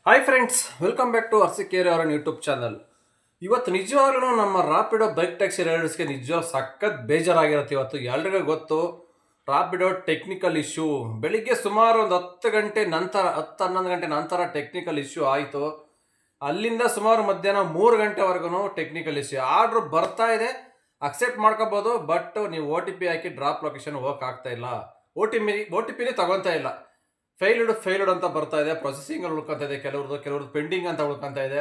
Hi friends, welcome back to Arsikere ಅವರ YouTube channel. ಇವತ್ತು ನಿಜವಾಗ್ಲೂ ನಮ್ಮ ರಾಪಿಡೋ ಬೈಕ್ ಟ್ಯಾಕ್ಸಿ ರೈಡರ್ಸ್ಗೆ ನಿಜವಾಗ ಸಖತ್ ಬೇಜಾರಾಗಿರುತ್ತೆ. ಇವತ್ತು ಎಲ್ರಿಗೂ ಗೊತ್ತು, ರಾಪಿಡೋ ಟೆಕ್ನಿಕಲ್ ಇಶ್ಯೂ ಬೆಳಿಗ್ಗೆ ಸುಮಾರು ಒಂದು 10 ಗಂಟೆ ನಂತರ 10-11 ಗಂಟೆ ನಂತರ ಟೆಕ್ನಿಕಲ್ ಇಶ್ಯೂ ಆಯಿತು. ಅಲ್ಲಿಂದ ಸುಮಾರು ಮಧ್ಯಾಹ್ನ 3 ಗಂಟೆವರೆಗೂ ಟೆಕ್ನಿಕಲ್ ಇಶ್ಯೂ. ಆರ್ಡ್ರ್ ಬರ್ತಾ ಇದೆ, ಅಕ್ಸೆಪ್ಟ್ ಮಾಡ್ಕೋಬೋದು, ಬಟ್ ನೀವು OTP ಹಾಕಿ ಡ್ರಾಪ್ ಲೊಕೇಶನ್ ಹೋಗಕ್ಕೆ ಆಗ್ತಾ ಇಲ್ಲ. OTPನೇ ತಗೊತಾ ಇಲ್ಲ. ಫೈಲ್ಡ್ ಅಂತ ಬರ್ತಾ ಇದೆ, ಪ್ರೊಸೆಸಿಂಗ್ ಉಳ್ಕೊಂತ ಇದೆ, ಕೆಲವ್ರದ್ದು ಪೆಂಡಿಂಗ್ ಅಂತ ಉಳ್ಕೊಂತ ಇದೆ.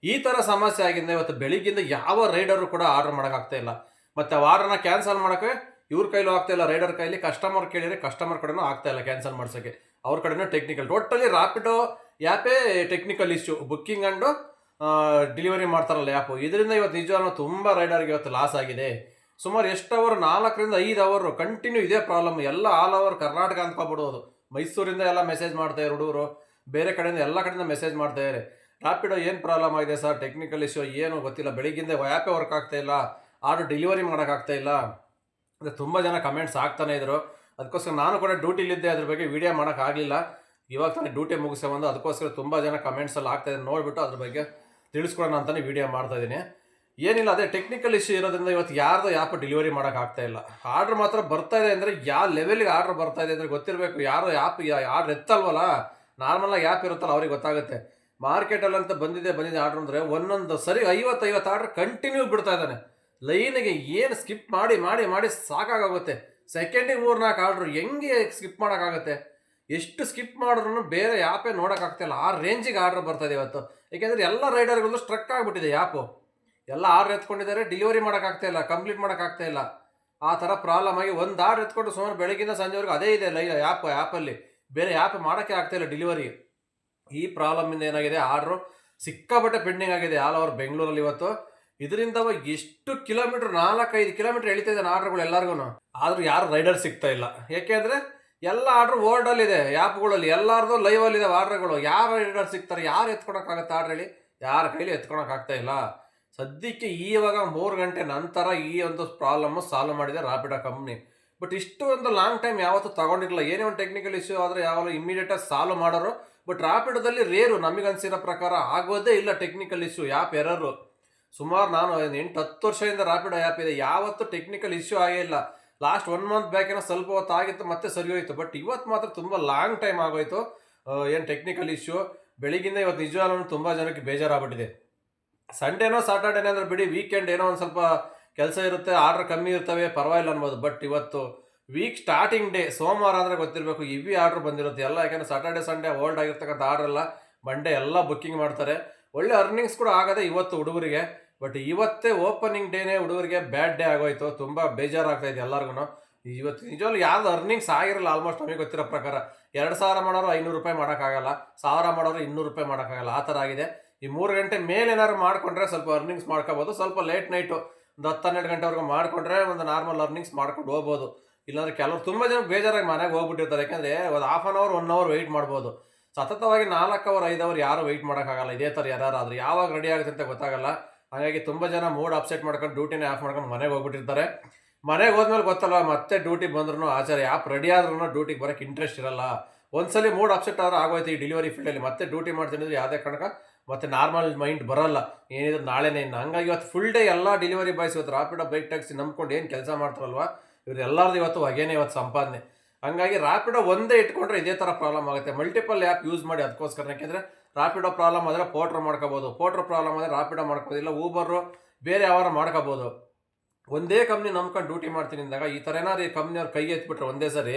ಈ ತರ ಸಮಸ್ಯೆ ಆಗಿಂದ ಇವತ್ತು ಬೆಳಿಗ್ಗೆಯಿಂದ ಯಾವ ರೈಡರು ಕೂಡ ಆರ್ಡರ್ ಮಾಡೋಕ್ಕಾಗ್ತಾ ಇಲ್ಲ. ಮತ್ತೆ ಆ ಆರ್ಡರ್ನ ಕ್ಯಾನ್ಸಲ್ ಮಾಡೋಕೆ ಇವ್ರ ಕೈಲೂ ಆಗ್ತಾ ಇಲ್ಲ, ರೈಡರ್ ಕೈಲಿ. ಕಸ್ಟಮರ್ ಕೇಳಿದ್ರೆ ಕಸ್ಟಮರ್ ಕಡೆನೂ ಆಗ್ತಾ ಇಲ್ಲ ಕ್ಯಾನ್ಸಲ್ ಮಾಡ್ಸೋಕ್ಕೆ. ಅವ್ರ ಕಡೆನೂ ಟೆಕ್ನಿಕಲ್, ಟೋಟಲಿ ರಾಪಿಡೋ ಆ್ಯಪೇ technical issue. Booking and delivery ಮಾಡ್ತಾರಲ್ಲ ಆ್ಯಪು, ಇದರಿಂದ ಇವತ್ತು ನಿಜವಾಗ್ಲೂ ತುಂಬ ರೈಡರ್ಗೆ ಇವತ್ತು ಲಾಸ್ ಆಗಿದೆ. ಸುಮಾರು ಎಷ್ಟು ಅವರ್, 4 ರಿಂದ 5 ಅವರ್ ಕಂಟಿನ್ಯೂ ಇದೇ ಪ್ರಾಬ್ಲಮ್. ಎಲ್ಲ ಆಲ್ ಓವರ್ ಕರ್ನಾಟಕ ಅಂದ್ಕೊಬಿಡೋದು. ಮೈಸೂರಿಂದ ಎಲ್ಲ ಮೆಸೇಜ್ ಮಾಡ್ತಾರೆ ಹುಡುಗರು, ಬೇರೆ ಕಡೆಯಿಂದ ಎಲ್ಲ ಕಡೆಯಿಂದ ಮೆಸೇಜ್ ಮಾಡ್ತಾಯಿದ್ದಾರೆ. ರ್ಯಾಪಿಡೋ ಏನು ಪ್ರಾಬ್ಲಮ್ ಆಗಿದೆ ಸರ್, ಟೆಕ್ನಿಕಲ್ ಇಶ್ಯೂ ಏನು ಗೊತ್ತಿಲ್ಲ, ಬೆಳಿಗ್ಗಿಂದ ಆ್ಯಪೇ ವರ್ಕ್ ಆಗ್ತಾ ಇಲ್ಲ, ಆರ್ಡರ್ ಡೆಲಿವರಿ ಮಾಡೋಕ್ಕಾಗ್ತಾ ಇಲ್ಲ ಅಂದರೆ ತುಂಬ ಜನ ಕಮೆಂಟ್ಸ್ ಆಗ್ತಾನೆ ಇದ್ರು. ಅದಕ್ಕೋಸ್ಕರ ನಾನು ಕೂಡ ಡ್ಯೂಟಿಲಿದ್ದೆ, ಅದ್ರ ಬಗ್ಗೆ ವೀಡಿಯೋ ಮಾಡೋಕ್ಕಾಗಲಿಲ್ಲ. ಇವಾಗ ತಾನೇ ಡ್ಯೂಟಿ ಮುಗಿಸ್ಕೊಂಡು ಅದಕ್ಕೋಸ್ಕರ ತುಂಬ ಜನ ಕಮೆಂಟ್ಸಲ್ಲಿ ಆಗ್ತಾಯಿದೆ, ನೋಡಿಬಿಟ್ಟು ಅದ್ರ ಬಗ್ಗೆ ತಿಳಿಸ್ಕೊಡೋಣ ಅಂತಲೇ ವೀಡಿಯೋ ಮಾಡ್ತಾಯಿದ್ದೀನಿ. ಏನಿಲ್ಲ, ಅದೇ ಟೆಕ್ನಿಕಲ್ ಇಶ್ಯೂ ಇರೋದ್ರಿಂದ ಇವತ್ತು ಯಾರ್ದು ಆ್ಯಪ್ ಡೆಲಿವರಿ ಮಾಡೋಕ್ಕಾಗ್ತಾ ಇಲ್ಲ. ಆರ್ಡ್ರ್ ಮಾತ್ರ ಬರ್ತಾ ಇದೆ ಅಂದರೆ ಯಾವ ಲೆವೆಲ್ಗೆ ಆರ್ಡ್ರ್ ಬರ್ತಾ ಇದೆ ಅಂದರೆ ಗೊತ್ತಿರಬೇಕು. ಯಾರು ಆ್ಯಪ್ ಆರ್ಡ್ರ್ ಎತ್ತಲ್ವಲ್ಲ, ನಾರ್ಮಲಾಗಿ ಆ್ಯಪ್ ಇರುತ್ತಲ್ಲ ಅವ್ರಿಗೆ ಗೊತ್ತಾಗುತ್ತೆ. ಮಾರ್ಕೆಟಲ್ಲಂತ ಬಂದಿದೆ ಆರ್ಡ್ರ್ ಅಂದರೆ ಒಂದೊಂದು ಸರಿ 50 ಆರ್ಡ್ರ್ ಕಂಟಿನ್ಯೂ ಬಿಡ್ತಾ ಇದ್ದಾನೆ ಲೈನಿಗೆ. ಏನು ಸ್ಕಿಪ್ ಮಾಡಿ ಮಾಡಿ ಮಾಡಿ ಸಾಕಾಗುತ್ತೆ. ಸೆಕೆಂಡಿಗೆ 3-4 ಆರ್ಡ್ರು ಹೆಂಗೆ ಸ್ಕಿಪ್ ಮಾಡೋಕ್ಕಾಗುತ್ತೆ? ಎಷ್ಟು ಸ್ಕಿಪ್ ಮಾಡಿದ್ರು ಬೇರೆ ಆ್ಯಪೇ ನೋಡೋಕ್ಕಾಗ್ತಾಯಿಲ್ಲ, ಆ ರೇಂಜಿಗೆ ಆರ್ಡ್ರ್ ಬರ್ತಾಯಿದೆ ಇವತ್ತು. ಏಕೆಂದರೆ ಎಲ್ಲ ರೈಡರ್ಗಳು ಸ್ಟ್ರಕ್ ಆಗಿಬಿಟ್ಟಿದೆ ಆ್ಯಪು. ಎಲ್ಲ ಆರ್ಡ್ರ್ ಎತ್ಕೊಂಡಿದ್ದಾರೆ, ಡೆಲಿವರಿ ಮಾಡೋಕ್ಕಾಗ್ತಾ ಇಲ್ಲ, ಕಂಪ್ಲೀಟ್ ಮಾಡೋಕ್ಕಾಗ್ತಾ ಇಲ್ಲ. ಆ ಥರ ಪ್ರಾಬ್ಲಮ್ ಆಗಿ ಒಂದು ಆರ್ಡ್ರ್ ಎತ್ಕೊಂಡು ಸುಮಾರು ಬೆಳಗಿಂದ ಸಂಜೆವರೆಗೂ ಅದೇ ಇದೆ ಆ್ಯಪಲ್ಲಿ. ಬೇರೆ ಆ್ಯಪ್ ಮಾಡೋಕ್ಕೆ ಆಗ್ತಾಯಿಲ್ಲ ಡೆಲಿವರಿ. ಈ ಪ್ರಾಬ್ಲಮಿಂದ ಏನಾಗಿದೆ, ಆರ್ಡ್ರು ಸಿಕ್ಕಾಪಟ್ಟೆ ಪೆಂಡಿಂಗ್ ಆಗಿದೆ ಆಲ್ ಓವರ್ ಬೆಂಗಳೂರಲ್ಲಿ ಇವತ್ತು. ಇದರಿಂದ ಎಷ್ಟು ಕಿಲೋಮೀಟ್ರ್, 4-5 ಕಿಲೋಮೀಟ್ರ್ ಎಳಿತಾ ಇದ್ದಾನೆ ಆರ್ಡ್ರ್ಗಳು ಎಲ್ಲರಿಗೂ. ಆದರೂ ಯಾರು ರೈಡರ್ ಸಿಗ್ತಾ ಇಲ್ಲ. ಏಕೆಂದರೆ ಎಲ್ಲ ಆರ್ಡ್ರ್ ಓಲ್ಡಲ್ಲಿದೆ ಆ್ಯಪ್ಗಳಲ್ಲಿ, ಎಲ್ಲರದು ಲೈವಲ್ಲಿದೆ ಆರ್ಡ್ರ್ಗಳು. ಯಾರು ರೈಡರ್ ಸಿಗ್ತಾರೆ, ಯಾರು ಎತ್ಕೊಳಕ್ಕಾಗತ್ತೆ ಆರ್ಡ್ರ್ ಹೇಳಿ? ಯಾರ ಕೈಲಿ ಎತ್ಕೊಳಕ್ಕಾಗ್ತಾ ಇಲ್ಲ. ಸದ್ಯಕ್ಕೆ ಇವಾಗ 3 ಗಂಟೆ ನಂತರ ಈ ಒಂದು ಪ್ರಾಬ್ಲಮ್ಮು ಸಾಲ್ವ್ ಮಾಡಿದೆ ರಾಪಿಡೋ ಕಂಪ್ನಿ. ಬಟ್ ಇಷ್ಟು ಒಂದು ಲಾಂಗ್ ಟೈಮ್ ಯಾವತ್ತೂ ತಗೊಂಡಿರಲಿಲ್ಲ. ಏನೇ ಒಂದು ಟೆಕ್ನಿಕಲ್ ಇಶ್ಯೂ ಆದರೆ ಯಾವಾಗಲೂ ಇಮಿಡಿಯೇಟಾಗಿ ಸಾಲ್ವ್ ಮಾಡೋರು. ಬಟ್ ರಾಪಿಡೋದಲ್ಲಿ ರೇರು, ನಮಗನ್ಸಿರೋ ಪ್ರಕಾರ ಆಗೋದೇ ಇಲ್ಲ ಟೆಕ್ನಿಕಲ್ ಇಶ್ಯೂ, ಆ್ಯಪ್ ಎರರು. ಸುಮಾರು ನಾನು 8-10 ವರ್ಷದಿಂದ ರಾಪಿಡೋ ಆ್ಯಪ್ ಇದೆ, ಯಾವತ್ತೂ ಟೆಕ್ನಿಕಲ್ ಇಶ್ಯೂ ಆಗೇ ಇಲ್ಲ. ಲಾಸ್ಟ್ 1 ಮಂತ್ ಬ್ಯಾಕೇನೋ ಸ್ವಲ್ಪ ಹೊತ್ತು ಆಗಿತ್ತು, ಮತ್ತೆ ಸರಿ ಹೋಯಿತು. ಬಟ್ ಇವತ್ತು ಮಾತ್ರ ತುಂಬ ಲಾಂಗ್ ಟೈಮ್ ಆಗೋಯ್ತು ಏನು ಟೆಕ್ನಿಕಲ್ ಇಶ್ಯೂ. ಬೆಳಿಗ್ಗಿಂದ ಇವತ್ತು ನಿಜವಾಗ್ಲೂ ತುಂಬ ಜನಕ್ಕೆ ಬೇಜಾರಾಗ್ಬಿಟ್ಟಿದೆ. ಸಂಡೇನೋ ಸಾಟರ್ಡೇನೋ ಅಂದರೆ ಬಿಡಿ, ವೀಕೆಂಡ್ ಏನೋ ಒಂದು ಸ್ವಲ್ಪ ಕೆಲಸ ಇರುತ್ತೆ, ಆರ್ಡ್ರ್ ಕಮ್ಮಿ ಇರ್ತವೆ, ಪರವಾಗಿಲ್ಲ ಅನ್ಬೋದು. ಬಟ್ ಇವತ್ತು ವೀಕ್ ಸ್ಟಾರ್ಟಿಂಗ್ ಡೇ ಸೋಮವಾರ ಅಂದರೆ ಗೊತ್ತಿರಬೇಕು, ಇವಿ ಆರ್ಡ್ರ್ ಬಂದಿರುತ್ತೆ ಎಲ್ಲ. ಯಾಕೆಂದರೆ ಸಾಟರ್ಡೆ ಸಂಡೇ ಓಲ್ಡ್ ಆಗಿರ್ತಕ್ಕಂಥ ಆರ್ಡ್ರೆಲ್ಲ ಮಂಡೇ ಎಲ್ಲ ಬುಕ್ಕಿಂಗ್ ಮಾಡ್ತಾರೆ. ಒಳ್ಳೆ ಅರ್ನಿಂಗ್ಸ್ ಕೂಡ ಆಗದೆ ಇವತ್ತು ಹುಡುಗರಿಗೆ. ಬಟ್ ಇವತ್ತೇ ಓಪನಿಂಗ್ ಡೇನೇ ಹುಡುಗರಿಗೆ ಬ್ಯಾಡ್ ಡೇ ಆಗೋಯ್ತು. ತುಂಬ ಬೇಜಾರಾಗ್ತಾಯಿದೆ ಎಲ್ಲರಿಗೂ. ಇವತ್ತು ನಿಜವಾಗ್ಲೂ ಯಾವ್ದು ಅರ್ನಿಂಗ್ಸ್ ಆಗಿರಲ್ಲ ಆಲ್ಮೋಸ್ಟ್ ನಮಗೆ ಗೊತ್ತಿರೋ ಪ್ರಕಾರ. 2,000 ಮಾಡೋರು 500 ರೂಪಾಯಿ ಮಾಡೋಕ್ಕಾಗಲ್ಲ, 1000 ಮಾಡೋರು 200 ರೂಪಾಯಿ ಮಾಡೋಕ್ಕಾಗಲ್ಲ, ಆ ಥರ ಆಗಿದೆ. ಈ 3 ಗಂಟೆ ಮೇಲೆ ಏನಾದ್ರು ಮಾಡಿಕೊಂಡ್ರೆ ಸ್ವಲ್ಪ ಅರ್ನಿಂಗ್ಸ್ ಮಾಡ್ಕೋಬೋದು. ಸ್ವಲ್ಪ ಲೇಟ್ ನೈಟು ಒಂದು 10-12 ಗಂಟೆವರೆಗೂ ಮಾಡಿಕೊಂಡ್ರೆ ಒಂದು ನಾರ್ಮಲ್ ಅರ್ನಿಂಗ್ಸ್ ಮಾಡ್ಕೊಂಡು ಹೋಗ್ಬೋದು. ಇಲ್ಲಾಂದರೆ ಕೆಲವರು ತುಂಬ ಜನ ಬೇಜಾರಾಗಿ ಮನೆಗೆ ಹೋಗ್ಬಿಟ್ಟಿರ್ತಾರೆ. ಯಾಕೆಂದರೆ ಒಂದು half an hour 1 hour wait ಮಾಡ್ಬೋದು. ಸತತವಾಗಿ 4 ಅವರ್ 5 ಅವರ್ ಯಾರು ವೆಯ್ಟ್ ಮಾಡೋಕ್ಕಾಗಲ್ಲ. ಇದೇ ಥರ ಯಾರಾದ್ರೂ ಯಾವಾಗ ರೆಡಿ ಆಗುತ್ತೆ ಅಂತ ಗೊತ್ತಾಗಲ್ಲ. ಹಾಗಾಗಿ ತುಂಬ ಜನ ಮೂಡ್ ಅಪ್ಸೆಟ್ ಮಾಡ್ಕೊಂಡು ಡ್ಯೂಟಿನೇ ಆಫ್ ಮಾಡ್ಕೊಂಡು ಮನೆಗೆ ಹೋಗ್ಬಿಟ್ಟಿರ್ತಾರೆ. ಮನೆಗೆ ಹೋದ್ಮೇಲೆ ಗೊತ್ತಲ್ಲ, ಮತ್ತೆ ಡ್ಯೂಟಿ ಬಂದ್ರೂ ಆಚಾರ ಆ್ಯಪ್ ರೆಡಿ ಆದ್ರೂ ಡ್ಯೂಟಿಗೆ ಬರೋಕ್ಕೆ ಇಂಟ್ರೆಸ್ಟ್ ಇರಲ್ಲ. ಒಂದ್ಸಲಿ ಮೂಡ್ ಅಪ್ಸೆಟ್ ಆದ್ರೆ ಆಗೋಯ್ತು ಈ ಡೆಲಿವರಿ ಫೀಲ್ಡಲ್ಲಿ. ಮತ್ತೆ ಡ್ಯೂಟಿ ಮಾಡ್ತೀನಿ ಅಂದರೆ ಯಾವುದೇ ಕಾರಣಕ್ಕೆ ಮತ್ತೆ ನಾರ್ಮಲ್ ಮೈಂಡ್ ಬರೋಲ್ಲ, ಏನಿದ್ರು ನಾಳೆನೇ ಇನ್ನು. ಹಂಗಾಗಿ ಇವತ್ತು ಫುಲ್ ಡೇ ಎಲ್ಲ ಡೆಲಿವರಿ ಬಾಯ್ಸ್ ಇವತ್ತು ರಾಪಿಡೋ ಬೈಕ್ ಟ್ಯಾಕ್ಸಿ ನಂಬ್ಕೊಂಡು ಏನು ಕೆಲಸ ಮಾಡ್ತಾರಲ್ವ, ಇವ್ರು ಎಲ್ಲರದ್ದು ಇವತ್ತು ಹೊಗೆನೇ ಇವತ್ತು ಸಂಪಾದನೆ. ಹಂಗಾಗಿ ರಾಪಿಡೋ ಒಂದೇ ಇಟ್ಕೊಂಡ್ರೆ ಇದೇ ಥರ ಪ್ರಾಬ್ಲಮ್ ಆಗುತ್ತೆ. ಮಲ್ಟಿಪಲ್ ಆ್ಯಪ್ ಯೂಸ್ ಮಾಡಿ ಅದಕ್ಕೋಸ್ಕರ. ಯಾಕೆಂದರೆ ರಾಪಿಡೋ ಪ್ರಾಬ್ಲಮ್ ಆದರೆ ಪೋಟ್ರ್ ಮಾಡ್ಕೋಬೋದು, ಪೋಟ್ರ್ ಪ್ರಾಬ್ಲಮ್ ಆದರೆ ರಾಪಿಡೋ ಮಾಡ್ಕೋಬೋದು, ಇಲ್ಲ ಊಬರು ಬೇರೆ ಯಾವಾರು ಮಾಡ್ಕೋಬೋದು. ಒಂದೇ ಕಂಪ್ನಿ ನಂಬ್ಕೊಂಡು ಡ್ಯೂಟಿ ಮಾಡ್ತೀನಿ ಅಂದಾಗ ಈ ಥರ ಏನಾದ್ರು ಈ ಕಂಪ್ನಿಯವ್ರು ಕೈ ಎತ್ಬಿಟ್ರೆ ಒಂದೇ ಸರಿ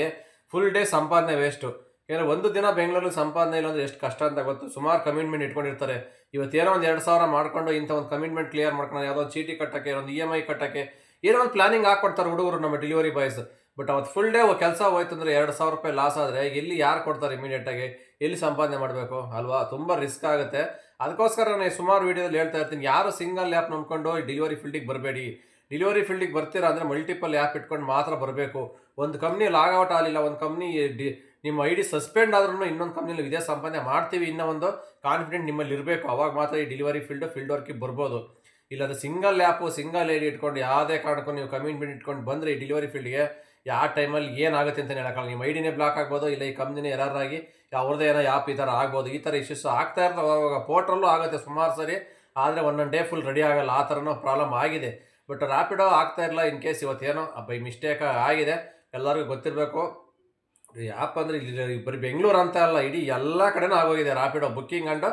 ಫುಲ್ ಡೇ ಸಂಪಾದನೆ ವೇಸ್ಟು. ಏನಾದ್ರೆ ಒಂದು ದಿನ ಬೆಂಗಳೂರಲ್ಲಿ ಸಂಪಾದನೆ ಇಲ್ಲ ಅಂದರೆ ಎಷ್ಟು ಕಷ್ಟ ಅಂತ ಗೊತ್ತು. ಸುಮಾರು ಕಮಿಟ್ಮೆಂಟ್ ಇಟ್ಕೊಂಡಿರ್ತಾರೆ. ಇವತ್ತೇನೋ ಒಂದು 2,000 ಮಾಡ್ಕೊಂಡು ಇಂಥ ಒಂದು ಕಮಿಟ್ಮೆಂಟ್ ಕ್ಲಿಯರ್ ಮಾಡ್ಕೊಂಡು ಯಾವುದೋ ಒಂದು ಚೀಟಿ ಕಟ್ಟೋಕ್ಕೆ, ಒಂದು EMI ಕಟ್ಟೋಕ್ಕೆ ಏನೋ ಒಂದು ಪ್ಲಾನಿಂಗ್ ಹಾಕ್ಕೊಡ್ತಾರೆ ಹುಡುಗರು, ನಮ್ಮ ಡೆಲಿವರಿ ಬಾಯ್ಸ್. ಬಟ್ ಅವತ್ತು ಫುಲ್ ಡೇ ಕೆಲಸ ಹೋಯ್ತು ಅಂದರೆ 2,000 ರೂಪಾಯಿ ಲಾಸ್ ಆದರೆ ಎಲ್ಲಿ ಯಾರು ಕೊಡ್ತಾರೆ ಇಮಿಡಿಯೇಟಾಗಿ? ಎಲ್ಲಿ ಸಂಪಾದನೆ ಮಾಡಬೇಕು ಅಲ್ವಾ? ತುಂಬ ರಿಸ್ಕ್ ಆಗುತ್ತೆ. ಅದಕ್ಕೋಸ್ಕರ ನಾನು ಸುಮಾರು ವೀಡಿಯೋದಲ್ಲಿ ಹೇಳ್ತಾ ಇರ್ತೀನಿ, ಯಾರು ಸಿಂಗಲ್ ಆ್ಯಪ್ ನಂಬ್ಕೊಂಡು ಡೆಲಿವರಿ ಫೀಲ್ಡಿಗೆ ಬರಬೇಡಿ. ಡೆಲಿವರಿ ಫೀಲ್ಡಿಗೆ ಬರ್ತೀರಾ ಅಂದರೆ ಮಲ್ಟಿಪಲ್ ಆ್ಯಪ್ ಇಟ್ಕೊಂಡು ಮಾತ್ರ ಬರಬೇಕು. ಒಂದು ಕಂಪ್ನಿ ಲಾಗೌಟ್ ಆಗಲಿಲ್ಲ, ಒಂದು ಕಂಪ್ನಿ ನಿಮ್ಮ ID ಸಸ್ಪೆಂಡ್ ಆದ್ರೂ ಇನ್ನೊಂದು ಕಂಪ್ನಿಲಿ ಇದೇ ಸಂಪಾದನೆ ಮಾಡ್ತೀವಿ ಇನ್ನೂ ಒಂದು ಕಾನ್ಫಿಡೆಂಟ್ ನಿಮ್ಮಲ್ಲಿ ಇರಬೇಕು. ಅವಾಗ ಮಾತ್ರ ಈ ಡೆಲಿವರಿ ಫೀಲ್ಡ್ ವರ್ಕಿಗೆ ಬರ್ಬೋದು. ಇಲ್ಲಾಂದರೆ ಸಿಂಗಲ್ ಆ್ಯಪು ಸಿಂಗಲ್ ID ಇಟ್ಕೊಂಡು ಯಾವುದೇ ಕಾರಣಕ್ಕೂ ನೀವು ಕಮಿಟ್ಮೆಂಟ್ ಇಟ್ಕೊಂಡು ಬಂದರೆ ಈ ಡೆಲಿವರಿ ಫೀಲ್ಡ್ಗೆ ಯಾವ ಟೈಮಲ್ಲಿ ಏನಾಗುತ್ತೆ ಅಂತಲೇ ಹೇಳೋಕ್ಕಾಗಲ್ಲ. ನಿಮ್ಮ ID ಬ್ಲಾಕ್ ಆಗ್ಬೋದು, ಇಲ್ಲ ಈ ಕಂಪ್ನಿನೇ ಎರರಾಗಿ ಅವ್ರದ್ದೇ ಏನೋ ಆ್ಯಪ್ ಈ ಥರ ಆಗ್ಬೋದು, ಈ ಥರ ಇಶ್ಯೂಸ್ ಆಗ್ತಾ ಇರ್ತಾವೆ. ಅವಾಗ ಪೋರ್ಟ್ರಲ್ಲೂ ಆಗುತ್ತೆ ಸುಮಾರು ಸರಿ, ಆದರೆ ಒಂದೊಂದು ಡೇ ಫುಲ್ ರೆಡಿ ಆಗಲ್ಲ, ಆ ಥರನೂ ಪ್ರಾಬ್ಲಮ್ ಆಗಿದೆ. ಬಟ್ ರ್ಯಾಪಿಡೋ ಆಗ್ತಾ ಇರಲ್ಲ. ಇನ್ ಕೇಸ್ ಇವತ್ತೇನೋ ಬೈ ಮಿಸ್ಟೇಕ್ ಆಗಿದೆ, ಎಲ್ಲರಿಗೂ ಗೊತ್ತಿರಬೇಕು. ಈ ಆ್ಯಪ್ ಅಂದರೆ ಇಲ್ಲಿ ಬರೀ ಬೆಂಗಳೂರು ಅಂತ ಅಲ್ಲ, ಇಡೀ ಎಲ್ಲ ಕಡೆನೂ ಆಗೋಗಿದೆ Rapido booking and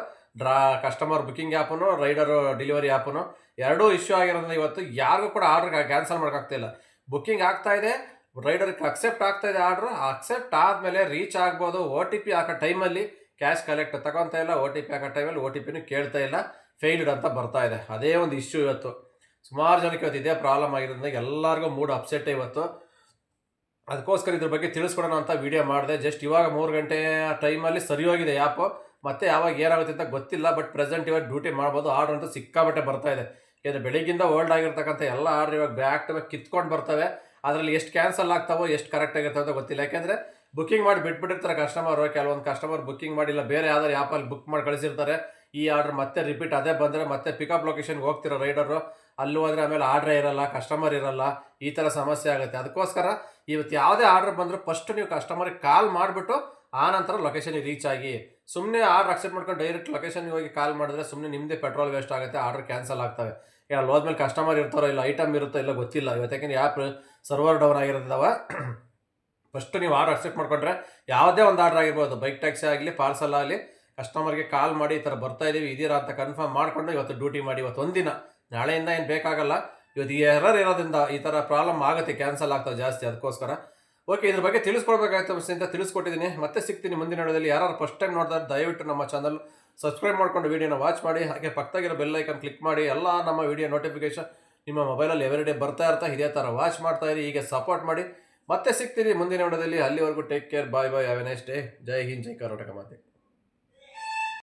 customer booking ಆ್ಯಪನು, ರೈಡರು ಡೆಲಿವರಿ ಆ್ಯಪನು ಎರಡೂ ಇಶ್ಯೂ ಆಗಿರೋದ್ರಿಂದ ಇವತ್ತು ಯಾರಿಗೂ ಕೂಡ ಆರ್ಡ್ರ್ ಕ್ಯಾನ್ಸಲ್ ಮಾಡೋಕ್ಕಾಗ್ತಿಲ್ಲ. ಬುಕ್ಕಿಂಗ್ ಆಗ್ತಾ ಇದೆ, ರೈಡರ್ಗೆ ಅಕ್ಸೆಪ್ಟ್ ಆಗ್ತಾ ಇದೆ ಆರ್ಡ್ರು, ಅಕ್ಸೆಪ್ಟ್ ಆದಮೇಲೆ ರೀಚ್ ಆಗ್ಬೋದು. ಒ ಟಿ ಪಿ ಹಾಕೋ ಟೈಮಲ್ಲಿ ಕ್ಯಾಶ್ ಕಲೆಕ್ಟ್ ತಗೊತಾ ಇಲ್ಲ, ಒ ಟಿ ಪಿ ಹಾಕೋ ಟೈಮಲ್ಲಿ ಒ ಟಿ ಪಿನೂ ಕೇಳ್ತಾ ಇಲ್ಲ, ಫೇಲ್ಡ್ ಅಂತ ಬರ್ತಾ ಇದೆ. ಅದೇ ಒಂದು ಇಶ್ಯೂ ಇವತ್ತು ಸುಮಾರು ಜನಕ್ಕೆ ಇವತ್ತು ಇದೇ ಪ್ರಾಬ್ಲಮ್ ಆಗಿರೋದ್ರಿಂದ ಎಲ್ಲರಿಗೂ ಮೂಡ್ ಅಪ್ಸೆಟ್ ಇವತ್ತು. ಅದಕ್ಕೋಸ್ಕರ ಇದ್ರ ಬಗ್ಗೆ ತಿಳಿಸ್ಕೊಡೋಣ ಅಂತ ವಿಡಿಯೋ ಮಾಡಿದೆ. ಜಸ್ಟ್ ಇವಾಗ 3 ಗಂಟೆ ಟೈಮಲ್ಲಿ ಸರಿ ಹೋಗಿದೆ ಆ್ಯಪು, ಮತ್ತೆ ಯಾವಾಗ ಏನಾಗುತ್ತೆ ಅಂತ ಗೊತ್ತಿಲ್ಲ. ಬಟ್ ಪ್ರೆಸೆಂಟ್ ಇವಾಗ ಡ್ಯೂಟಿ ಮಾಡ್ಬೋದು. ಆರ್ಡ್ರ್ ಅಂತೂ ಸಿಕ್ಕಾಬಟ್ಟೆ ಬರ್ತಾ ಇದೆ. ಯಾಕಂದರೆ ಬೆಳಿಗ್ಗಿಂದ ಓಲ್ಡ್ ಆಗಿರ್ತಕ್ಕಂಥ ಎಲ್ಲ ಆರ್ಡ್ರ್ ಇವಾಗ ಬ್ಯಾಕ್ ಟು ಬ್ಯಾಕ್ ಕಿತ್ಕೊಂಡು ಬರ್ತವೆ. ಅದರಲ್ಲಿ ಎಷ್ಟು ಕ್ಯಾನ್ಸಲ್ ಆಗ್ತಾವೋ ಎಷ್ಟು ಕರೆಕ್ಟ್ ಆಗಿರ್ತವೆ ಅಂತ ಗೊತ್ತಿಲ್ಲ. ಯಾಕೆಂದರೆ ಬುಕ್ಕಿಂಗ್ ಮಾಡಿ ಬಿಟ್ಬಿಟ್ಟಿರ್ತಾರೆ ಕಸ್ಟಮರು. ಕೆಲವೊಂದು ಕಸ್ಟಮರ್ ಬುಕ್ಕಿಂಗ್ ಮಾಡಿಲ್ಲ, ಬೇರೆ ಯಾವ್ದಾರು ಆ್ಯಪಲ್ಲಿ ಬುಕ್ ಮಾಡಿ ಕಳಿಸಿರ್ತಾರೆ. ಈ ಆರ್ಡ್ರ್ ಮತ್ತೆ ರಿಪೀಟ್ ಅದೇ ಬಂದರೆ ಮತ್ತೆ ಪಿಕಪ್ ಲೊಕೇಶನ್ಗೆ ಹೋಗ್ತಿರೋ ರೈಡರು, ಅಲ್ಲಿ ಹೋದರೆ ಆಮೇಲೆ ಆರ್ಡ್ರೇ ಇರಲ್ಲ, ಕಸ್ಟಮರ್ ಇರಲ್ಲ, ಈ ಥರ ಸಮಸ್ಯೆ ಆಗುತ್ತೆ. ಅದಕ್ಕೋಸ್ಕರ ಇವತ್ತು ಯಾವುದೇ ಆರ್ಡ್ರ್ ಬಂದರೂ ಫಸ್ಟ್ ನೀವು ಕಸ್ಟಮರಿಗೆ ಕಾಲ್ ಮಾಡಿಬಿಟ್ಟು ಆ ನಂತರ ಲೊಕೇಶನ್ಗೆ ರೀಚ್ ಆಗಿ. ಸುಮ್ಮನೆ ಆರ್ಡ್ರ್ ಅಕ್ಸೆಪ್ಟ್ ಮಾಡ್ಕೊಂಡು ಡೈರೆಕ್ಟ್ ಲೊಕೇಶನ್ಗೆ ಹೋಗಿ ಕಾಲ್ ಮಾಡಿದ್ರೆ ಸುಮ್ಮನೆ ನಿಮ್ಮದೇ ಪೆಟ್ರೋಲ್ ವೇಸ್ಟ್ ಆಗುತ್ತೆ, ಆರ್ಡ್ರ್ ಕ್ಯಾನ್ಸಲ್ ಆಗ್ತವೆ. ಅಲ್ಲಿ ಹೋದ್ಮೇಲೆ ಕಸ್ಟಮರ್ ಇರ್ತಾರೋ ಇಲ್ಲ ಐಟಮ್ ಇರುತ್ತೋ ಇಲ್ಲ ಗೊತ್ತಿಲ್ಲ. ಇವತ್ತು ಯಾಕೆಂದರೆ ಆ್ಯಪ್ ಸರ್ವರ್ ಡೌನ್ ಆಗಿರೋದಾವ. ಫಸ್ಟ್ ನೀವು ಆರ್ಡ್ರ್ ಅಕ್ಸೆಪ್ಟ್ ಮಾಡಿಕೊಂಡ್ರೆ ಯಾವುದೇ ಒಂದು ಆರ್ಡ್ರ್ ಆಗಿರ್ಬೋದು, ಬೈಕ್ ಟ್ಯಾಕ್ಸಿ ಆಗಲಿ ಪಾರ್ಸಲ್ ಆಗಲಿ, ಕಸ್ಟಮರ್ಗೆ ಕಾಲ್ ಮಾಡಿ ಈ ಥರ ಬರ್ತಾ ಇದ್ದೀವಿ ಇದೀರಾ ಅಂತ ಕನ್ಫರ್ಮ್ ಮಾಡಿಕೊಂಡು ಇವತ್ತು ಡ್ಯೂಟಿ ಮಾಡಿ. ಇವತ್ತು ಒಂದಿನ, ನಾಳೆಯಿಂದ ಏನು ಬೇಕಾಗಲ್ಲ. ಇವತ್ತು ಈ ಎರರ್ ಇರೋದ್ರಿಂದ ಈ ಥರ ಪ್ರಾಬ್ಲಮ್ ಆಗುತ್ತೆ, ಕ್ಯಾನ್ಸಲ್ ಆಗ್ತವೆ ಜಾಸ್ತಿ. ಅದಕ್ಕೋಸ್ಕರ ಓಕೆ, ಇದ್ರ ಬಗ್ಗೆ ತಿಳಿಸ್ಕೊಡ್ಬೇಕಾಯ್ತು ಅಂತ ತಿಳಿಸ್ಕೊಟ್ಟಿದ್ದೀನಿ. ಮತ್ತೆ ಸಿಗ್ತೀನಿ ಮುಂದಿನ ವಿಡಿಯೋದಲ್ಲಿ. ಯಾರು ಫಸ್ಟ್ ಟೈಮ್ ನೋಡಿದ್ರೆ ದಯವಿಟ್ಟು ನಮ್ಮ ಚಾನಲ್ ಸಬ್ಸ್ಕ್ರೈಬ್ ಮಾಡ್ಕೊಂಡು ವೀಡಿಯೋನ ವಾಚ್ ಮಾಡಿ, ಹಾಗೆ ಪಕ್ಕದಾಗಿರೋ ಬೆಲ್ ಐಕನ್ ಕ್ಲಿಕ್ ಮಾಡಿ. ಎಲ್ಲ ನಮ್ಮ ವಿಡಿಯೋ ನೋಟಿಫಿಕೇಶನ್ ನಿಮ್ಮ ಮೊಬೈಲಲ್ಲಿ ಎವ್ರಿಡೇ ಬರ್ತಾ ಇರ್ತಾ, ಇದೇ ಥರ ವಾಚ್ ಮಾಡ್ತಾ ಇರಿ, ಹೀಗೆ ಸಪೋರ್ಟ್ ಮಾಡಿ. ಮತ್ತೆ ಸಿಗ್ತೀನಿ ಮುಂದಿನ ವಿಡಿಯೋದಲ್ಲಿ. ಅಲ್ಲಿವರೆಗೂ take care, bye bye, have a nice day. ಜೈ ಹಿಂದ್, ಜೈ ಕರ್ನಾಟಕ ಮಾತೆ.